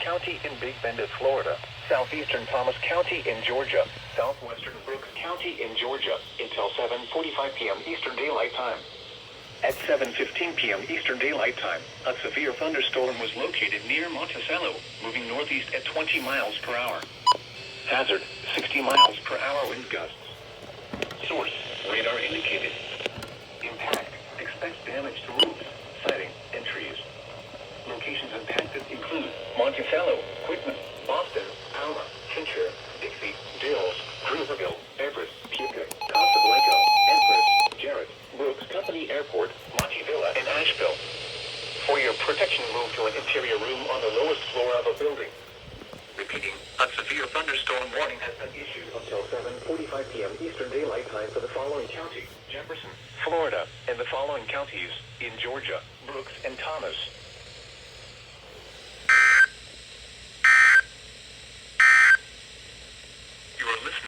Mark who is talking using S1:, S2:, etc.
S1: County in Big Bend, Florida, southeastern Thomas County in Georgia, southwestern Brooks County in Georgia, until 7:45 p.m. Eastern Daylight Time. At 7:15 p.m. Eastern Daylight Time, a severe thunderstorm was located near Monticello, moving northeast at 20 miles per hour. Hazard, 60 miles per hour wind gusts. Source, radar indicated. Impact, expect damage to roofs, siding, and trees. Locations impacted include Monticello, Quitman, Boston, Alma, Kincher, Dixie, Dills, Gruberville, Everett, Puka, Costa Blanca, Empress, Jarrett, Brooks Company Airport, Monte Villa, and Asheville. For your protection, move to an interior room on the lowest floor of a building. Repeating, a severe thunderstorm warning has been issued until 7:45 p.m. Eastern Daylight Time for the following counties: Jefferson, Florida, and the following counties in Georgia: Brooks and Thomas.